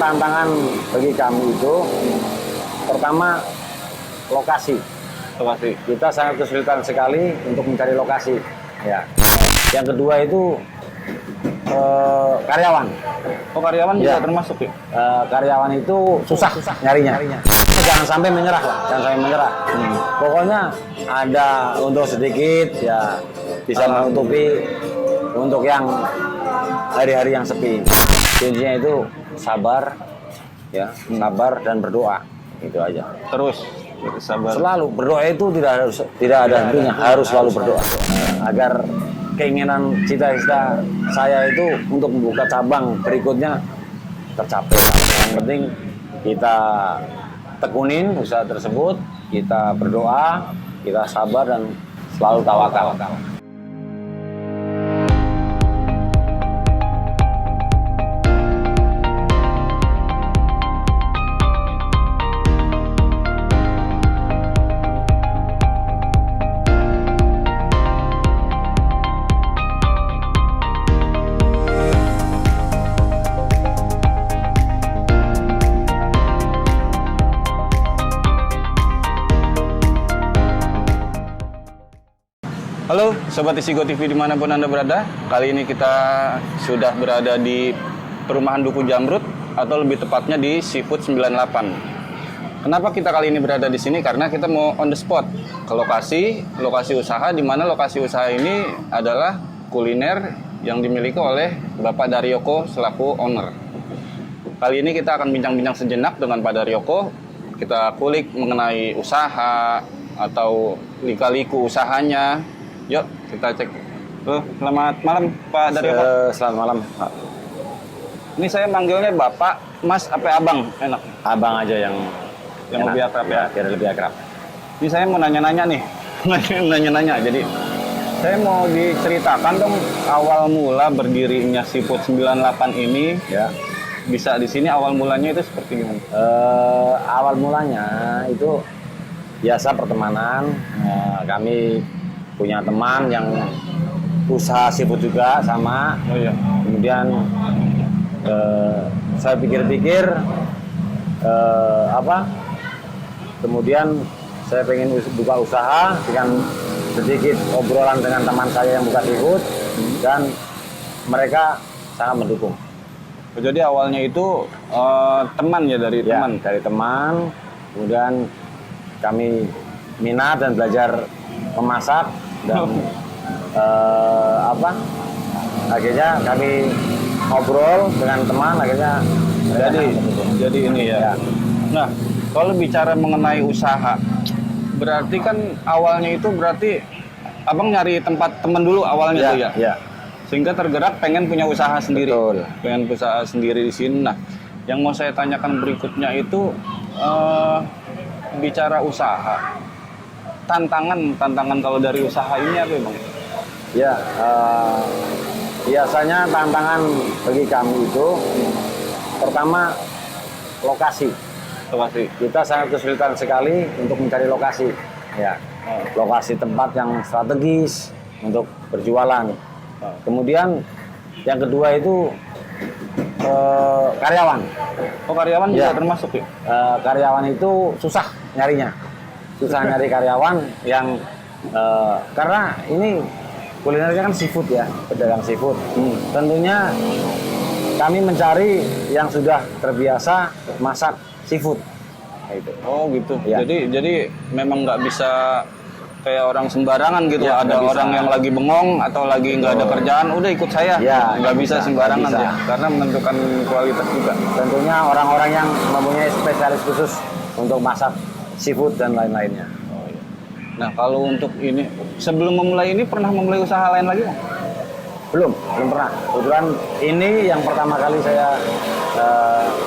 tantangan bagi kami itu pertama lokasi. Kita sangat kesulitan sekali untuk mencari lokasi. Ya. Yang kedua itu karyawan. Oh, karyawan juga termasuk ya? Karyawan itu susah nyarinya. Jangan sampai menyerah lah, jangan sampai menyerah. Pokoknya ada untuk sedikit ya bisa menutupi untuk yang hari-hari yang sepi. Kuncinya itu sabar, ya, sabar dan berdoa, itu aja. Terus sabar. Selalu berdoa itu tidak ada hentinya, harus selalu berdoa agar keinginan cita-cita saya itu untuk membuka cabang berikutnya tercapai. Yang penting kita tekunin usaha tersebut, kita berdoa, kita sabar dan selalu tawakal. Halo Sobat Isigo TV dimanapun Anda berada. Kali ini kita sudah berada di perumahan Duku Jamrut atau lebih tepatnya di Seafood 98. Kenapa kita kali ini berada di sini? Karena kita mau on the spot ke lokasi usaha, di mana lokasi usaha ini adalah kuliner yang dimiliki oleh Bapak Daryoko selaku owner. Kali ini kita akan bincang-bincang sejenak dengan Pak Daryoko. Kita kulik mengenai usaha atau lika-liku usahanya. Yuk, kita cek. Selamat malam, Pak Daryoko. Selamat malam, Pak. Ini saya manggilnya Bapak, Mas, apa Abang? Enak. Abang aja yang lebih akrab ya. Biar lebih akrab. Ini saya mau nanya-nanya nih. Nanya-nanya. Jadi, saya mau diceritakan dong awal mula berdirinya Seafood 98 ini. Ya. Bisa di sini awal mulanya itu seperti gimana? Awal mulanya itu biasa pertemanan. Kami punya teman yang usaha seafood juga sama. Oh iya. Kemudian saya pikir-pikir kemudian saya pengen buka usaha dengan sedikit obrolan dengan teman saya yang buka seafood dan mereka sangat mendukung. Jadi awalnya itu teman ya, dari teman. Dari teman. Kemudian kami minat dan belajar memasak dan akhirnya kami ngobrol dengan teman, akhirnya jadi ini ya. Nah, kalau bicara mengenai usaha, berarti kan awalnya itu berarti Abang nyari tempat teman dulu awalnya tuh ya? Iya. Sehingga tergerak pengen punya usaha sendiri. Betul. Pengen usaha sendiri di sini. Nah, yang mau saya tanyakan berikutnya itu bicara usaha. Tantangan kalau dari usaha ini apa Bang? Ya, biasanya tantangan bagi kami itu pertama lokasi. Kita sangat kesulitan sekali untuk mencari lokasi. Ya, lokasi tempat yang strategis untuk berjualan. Kemudian yang kedua itu karyawan. Oh, karyawan juga termasuk ya? Karyawan itu susah nyarinya. Susah nyari karyawan yang karena ini kulinernya kan seafood ya, pedagang seafood. Tentunya kami mencari yang sudah terbiasa masak seafood. Gitu. Oh gitu. Ya. Jadi memang nggak bisa kayak orang sembarangan gitu. Ya, ada orang yang lagi bengong atau lagi nggak ada kerjaan, udah ikut saya. Ya, nggak bisa sembarangan bisa. ya, karena menentukan kualitas juga. Tentunya orang-orang yang mempunyai spesialis khusus untuk masak seafood dan lain-lainnya. Oh, iya. Nah, kalau untuk ini, sebelum memulai ini pernah memulai usaha lain lagi Bang? Belum pernah. Kebetulan ini yang pertama kali saya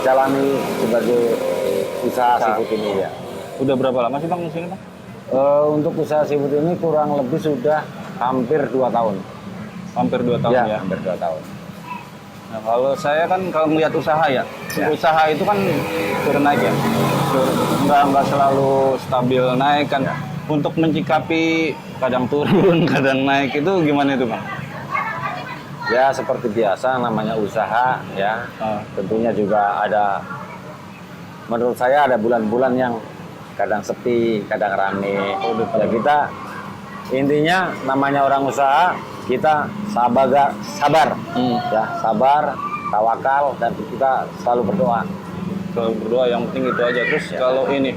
jalani sebagai usaha seafood ini ya. Udah berapa lama sih Bang di sini Bang? Untuk usaha seafood ini kurang lebih sudah hampir 2 tahun. Hampir 2 tahun ya? Hampir 2 tahun. Nah, kalau saya kan kalau melihat usaha ya, usaha itu kan turun naik ya, nggak selalu stabil naik kan. Ya. Untuk mencikapi kadang turun, kadang naik itu gimana itu Bang? Ya seperti biasa namanya usaha ya. Tentunya juga ada, menurut saya ada bulan-bulan yang kadang sepi, kadang rame. Ya kita intinya namanya orang usaha, kita sabar, ya sabar, tawakal, dan kita selalu berdoa. Kalau berdoa yang penting itu aja. Terus kalau ini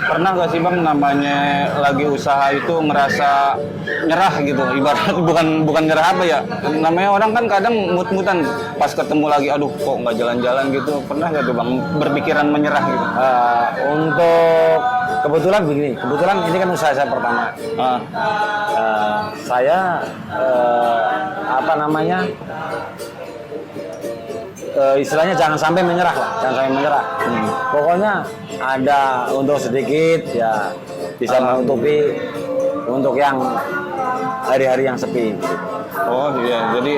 pernah nggak sih Bang namanya lagi usaha itu ngerasa nyerah gitu, ibarat bukan nyerah apa ya, namanya orang kan kadang mut-mutan pas ketemu lagi, aduh kok nggak jalan-jalan gitu, pernah nggak tuh Bang berpikiran menyerah gitu? Untuk kebetulan begini, kebetulan ini kan usaha saya pertama. Saya apa namanya, istilahnya jangan sampai menyerah lah, jangan sampai menyerah. Pokoknya ada untuk sedikit ya bisa menutupi untuk yang hari-hari yang sepi. Oh iya, jadi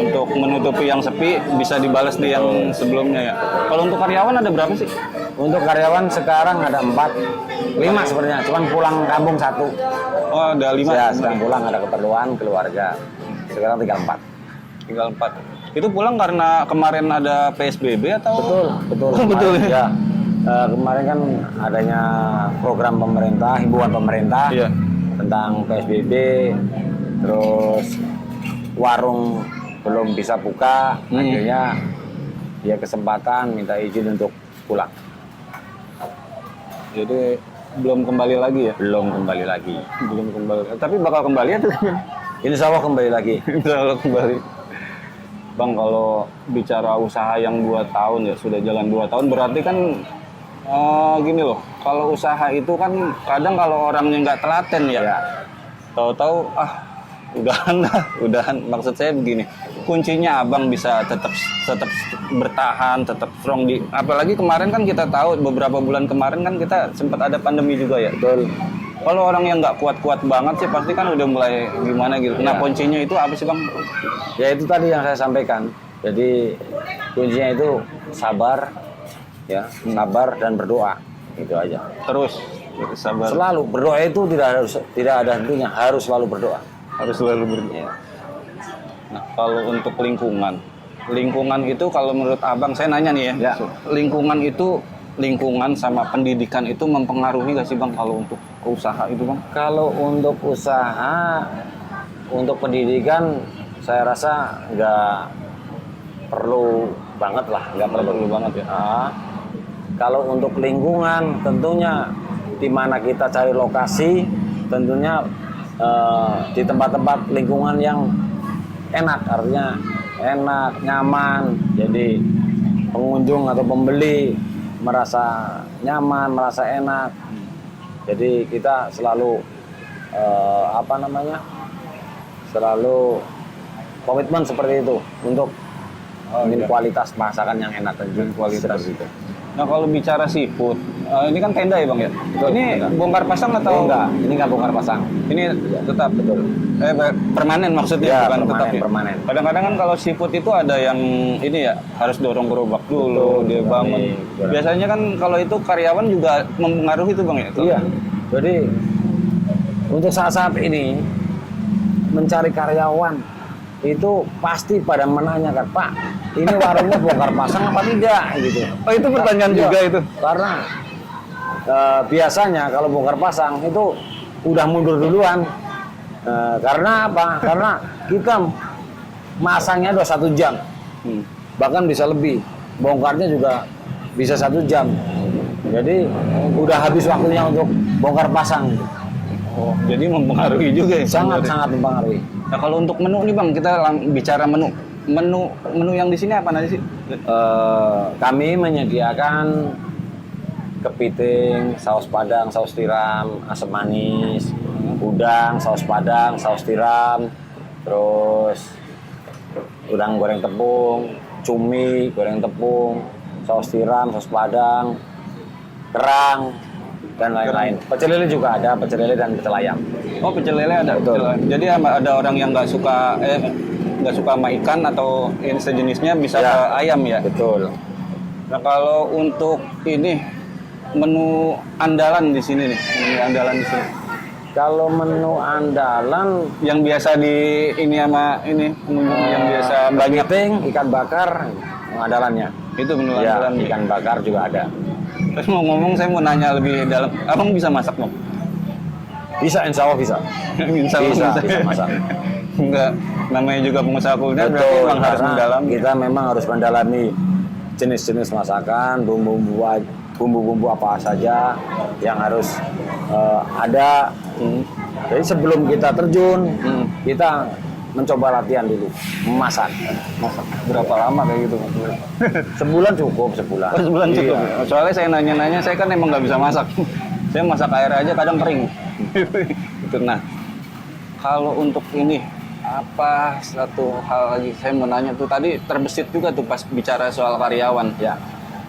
untuk menutupi yang sepi bisa dibalas di yang sebelumnya ya. Kalau untuk karyawan ada berapa sih? Untuk karyawan sekarang ada 4, 5 sebenarnya, cuman pulang kampung 1. Oh ada 5. Ya, sedang pulang ada keperluan keluarga. Sekarang tinggal 4. Tinggal 4. Itu pulang karena kemarin ada PSBB atau? Betul. Betul ya. Kemarin kan adanya program pemerintah, himbauan pemerintah tentang PSBB, terus warung belum bisa buka, akhirnya dia kesempatan minta izin untuk pulang. Jadi belum kembali lagi ya? Belum kembali lagi. Tapi bakal kembali atau? Insya Allah kembali lagi. Insya Allah kembali. Bang, kalau bicara usaha yang 2 tahun ya, sudah jalan 2 tahun, berarti kan gini loh, kalau usaha itu kan kadang kalau orangnya nggak telaten ya, tahu-tahu udahan. Maksud saya begini, kuncinya Abang bisa tetap bertahan, tetap strong apalagi kemarin kan kita tahu beberapa bulan kemarin kan kita sempat ada pandemi juga ya. Betul. Kalau orang yang nggak kuat-kuat banget sih pasti kan udah mulai gimana gitu. Nah kuncinya itu apa sih Bang? Ya itu tadi yang saya sampaikan. Jadi kuncinya itu sabar, ya sabar dan berdoa, itu aja. Terus sabar. Selalu berdoa itu tidak ada hentinya, harus selalu berdoa. Harus selalu berdoa. Ya. Nah kalau untuk lingkungan itu kalau menurut Abang, saya nanya nih ya. Lingkungan sama pendidikan itu mempengaruhi nggak sih Bang kalau untuk usaha itu Bang? Kalau untuk usaha, untuk pendidikan saya rasa nggak perlu banget lah, nggak perlu banget ya. Kalau untuk lingkungan, tentunya di mana kita cari lokasi, tentunya di tempat-tempat lingkungan yang enak, artinya enak, nyaman, jadi pengunjung atau pembeli merasa nyaman, merasa enak. Jadi kita selalu selalu komitmen seperti itu untuk kualitas masakan yang enak dan kualitas itu. Nah kalau bicara seafood, ini kan tenda ya Bang ya? Betul, ini tenda. Bongkar pasang atau? Enggak, ini nggak bongkar pasang. Ini tetap betul. Permanen maksudnya, bukan tetap ya? Permanen. Kadang-kadang kan kalau seafood itu ada yang ini ya, harus dorong gerobak dulu, dia bangun. Biasanya kan kalau itu karyawan juga mempengaruhi itu Bang ya? Iya, jadi untuk saat-saat ini mencari karyawan itu pasti pada menanyakan, Pak, ini warungnya bongkar pasang apa tidak gitu. Oh itu pertanyaan juga itu. Karena biasanya kalau bongkar pasang itu udah mundur duluan. Karena apa? Karena kita masangnya udah 1 jam, bahkan bisa lebih. Bongkarnya juga bisa 1 jam. Jadi udah habis waktunya untuk bongkar pasang. Oh, jadi mempengaruhi juga ya? Sangat mempengaruhi. Nah kalau untuk menu nih Bang, kita bicara menu yang di sini apa aja sih? Kami menyediakan kepiting, saus padang, saus tiram, asam manis, udang, saus padang, saus tiram, terus udang goreng tepung, cumi goreng tepung, saus tiram, saus padang, kerang, dan lain-lain. Pecel lele juga ada, pecel lele dan pecel ayam. Oh pecel lele ada. Betul. Jadi ada orang yang nggak suka sama ikan atau ini sejenisnya bisa ke ayam ya. Betul. Nah kalau untuk ini menu andalan di sini nih, menu andalan di sini. Kalau menu andalan yang biasa di ini sama ini pengunjung yang biasa banyak kepiting, ikan bakar, andalannya. itu menu Ya, andalan. ikan bakar juga ada. Terus mau ngomong saya mau nanya lebih dalam, abang bisa masak Bang? Bisa, insya Allah bisa. Insya Allah Bisa masak. Enggak, namanya juga pengusaha kuliner berarti Betul, memang harus karena mendalam. kita memang harus mendalami jenis-jenis masakan, bumbu-bumbu apa saja yang harus ada. Jadi sebelum kita terjun, kita mencoba latihan dulu, memasak. Masak berapa lama kayak gitu? Sebulan cukup, sebulan. Oh, sebulan cukup. Iya. Soalnya saya nanya-nanya, saya kan emang nggak bisa masak. Saya masak air aja kadang kering. Itu. Nah, kalau untuk ini apa satu hal lagi saya mau nanya tuh tadi terbesit juga tuh pas bicara soal karyawan. Ya,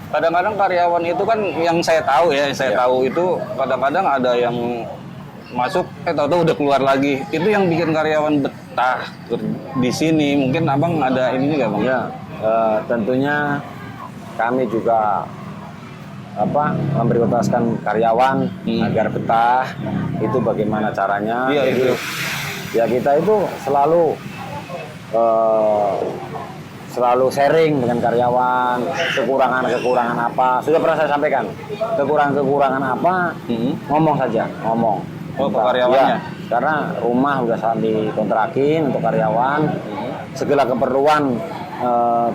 Kadang-kadang karyawan itu kan yang saya tahu ya, saya tahu itu kadang-kadang ada yang masuk, tahu-tahu udah keluar lagi. Itu yang bikin karyawan betah di sini. Mungkin abang ada ini nggak bang? ya. Tentunya kami juga memprioritaskan karyawan agar betah. Itu bagaimana caranya? Iya Jadi, itu. ya kita itu selalu sharing dengan karyawan, kekurangan apa. Sudah pernah saya sampaikan. Kekurangan apa? Ngomong saja, ngomong. Oh, ke karyawannya? Ya, karena rumah udah saat dikontrakin untuk karyawan. Segala keperluan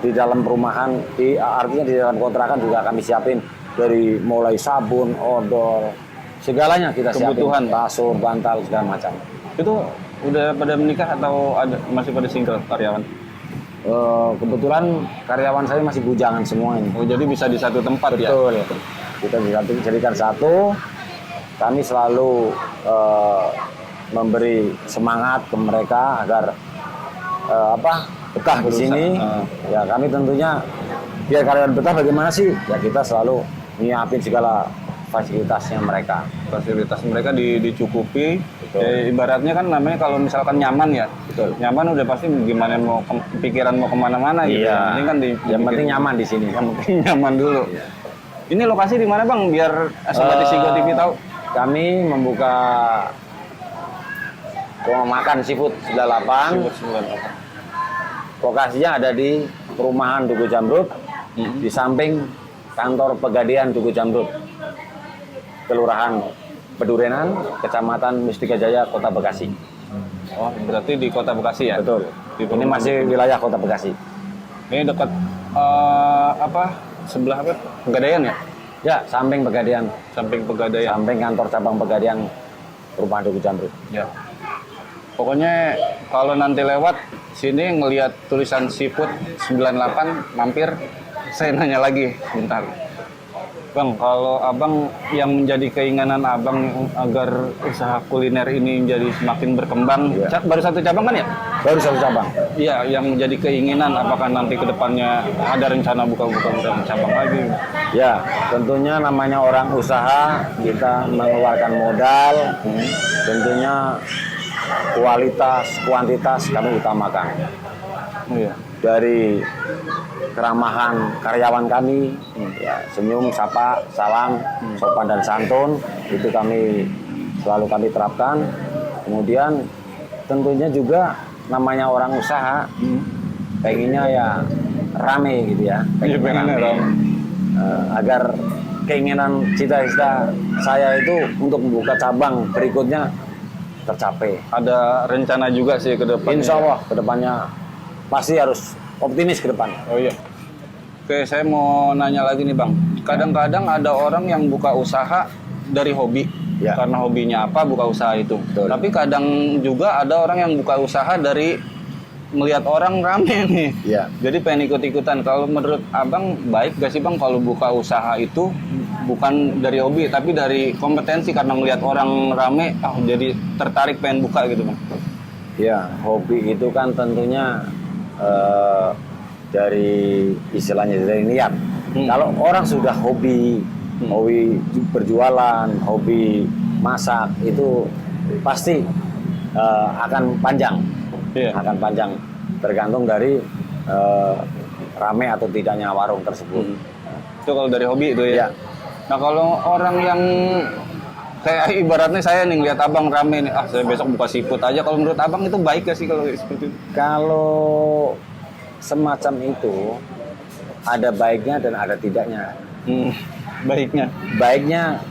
di dalam perumahan, artinya di dalam kontrakan juga kami siapin dari mulai sabun, odol, segalanya kita Kebutuhan. siapin, kasur, bantal, segala macam. Itu udah pada menikah atau masih pada single karyawan? Kebetulan karyawan saya masih bujangan semua ini. Oh, jadi bisa di satu tempat ya? Betul. Kita bisa jadikan satu. Kami selalu memberi semangat ke mereka agar betah di sini. Ya kami tentunya biar karyawan betah bagaimana sih? Ya kita selalu nyiapin segala fasilitasnya mereka. Fasilitas mereka dicukupi. Ya, ibaratnya kan namanya kalau misalkan nyaman ya. Betul. Nyaman udah pasti gimana mau pikiran mau kemana-mana gitu. Iya. Ini kan Yang penting nyaman di sini. Yang penting nyaman dulu. Iya. Ini lokasi di mana bang? Biar sobat Isigo TV tahu. Kami membuka rumah makan seafood 98. Lokasinya ada di perumahan Duku Jamrut, di samping kantor Pegadaian Duku Jamrut, Kelurahan Pedurenan, Kecamatan Mustika Jaya, Kota Bekasi. Oh, berarti di Kota Bekasi ya? Betul. Di Ini masih wilayah Kota Bekasi. Ini dekat sebelah apa? Pegadaian ya? Ya, samping Pegadaian, Samping Pegadaian. samping kantor cabang Pegadaian, Perumahan Duku Jamrut. Ya. Pokoknya kalau nanti lewat sini ngelihat tulisan seafood 98 mampir, saya nanya lagi bentar. Bang, kalau abang yang menjadi keinginan abang agar usaha kuliner ini menjadi semakin berkembang, Iya. baru satu cabang kan ya? Baru satu cabang. Iya, yang menjadi keinginan apakah nanti ke depannya ada rencana buka-buka cabang lagi? Ya, tentunya namanya orang usaha, kita mengeluarkan modal, tentunya kualitas, kuantitas kami utamakan. Oh, iya. Dari keramahan karyawan kami, ya, senyum, sapa, salam, sopan dan santun, itu selalu kami terapkan. Kemudian tentunya juga namanya orang usaha, pengennya ya rame gitu ya, Iya, pengennya rame. Agar keinginan cita-cita saya itu untuk membuka cabang berikutnya tercapai. Ada rencana juga sih ke depannya. Insya Allah kedepannya pasti harus optimis ke depan. Oh iya. Oke, saya mau nanya lagi nih Bang. Kadang-kadang ada orang yang buka usaha dari hobi. Ya. Karena hobinya apa, buka usaha itu. Betul. Tapi kadang juga ada orang yang buka usaha dari melihat orang rame nih. Ya. Jadi pengen ikut-ikutan. Kalau menurut Abang, baik gak sih Bang kalau buka usaha itu bukan dari hobi, tapi dari kompetensi karena melihat orang rame, jadi tertarik pengen buka gitu Bang. Ya, hobi itu kan tentunya dari istilahnya dari niat. Kalau orang sudah hobi berjualan, hobi masak, itu pasti akan panjang. Iya. Akan panjang, tergantung dari rame atau tidaknya warung tersebut. Itu kalau dari hobi itu ya. Ya. Nah kalau orang yang Kayak ibaratnya saya nih lihat abang rame nih, saya besok buka seafood aja. Kalau menurut abang itu baik gak sih kalau seperti itu? Kalau semacam itu ada baiknya dan ada tidaknya. Baiknya. Baiknya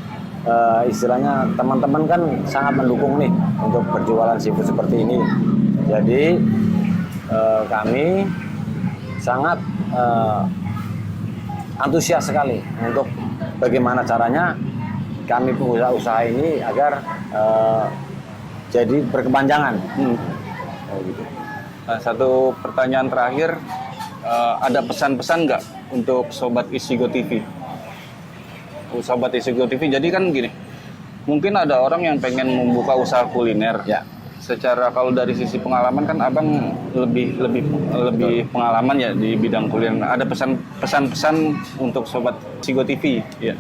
istilahnya teman-teman kan sangat mendukung nih untuk berjualan seafood seperti ini. Jadi kami sangat antusias sekali untuk bagaimana caranya kami pengusaha-usaha ini agar jadi berkepanjangan. Gitu. Nah, satu pertanyaan terakhir, ada pesan-pesan nggak untuk Sobat Isigo TV? Sobat Isigo TV, jadi kan gini, mungkin ada orang yang pengen membuka usaha kuliner. Ya. Secara kalau dari sisi pengalaman kan abang lebih pengalaman ya di bidang kuliner. Ada pesan-pesan untuk Sobat Isigo TV? Ya.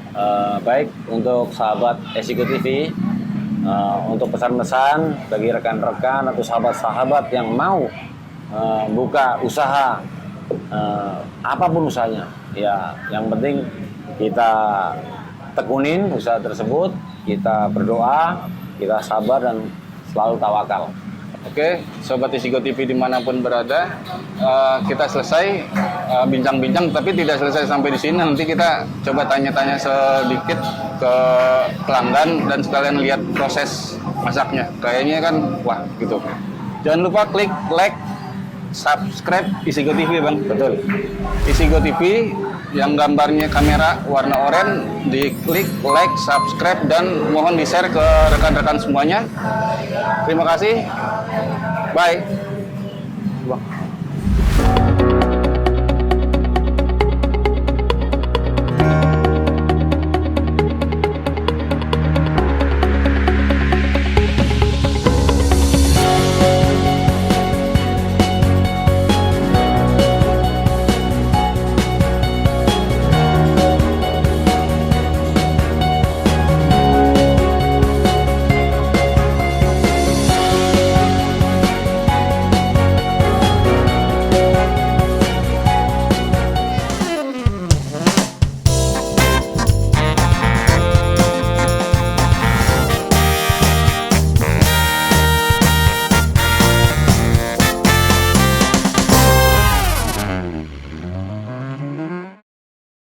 Baik untuk sahabat Esigo TV, untuk pesan-pesan bagi rekan-rekan atau sahabat-sahabat yang mau buka usaha, apapun usahanya, ya yang penting kita tekunin usaha tersebut, kita berdoa, kita sabar dan selalu tawakal. Oke, Sobat Isigo TV dimanapun berada, kita selesai bincang-bincang, tapi tidak selesai sampai di sini. Nanti kita coba tanya-tanya sedikit ke pelanggan dan sekalian lihat proses masaknya. Kayaknya kan, wah gitu. Jangan lupa klik like, subscribe Isigo TV, Bang. Betul. Isigo TV yang gambarnya kamera warna oranye, diklik like, subscribe, dan mohon di-share ke rekan-rekan semuanya. Terima kasih. Bye.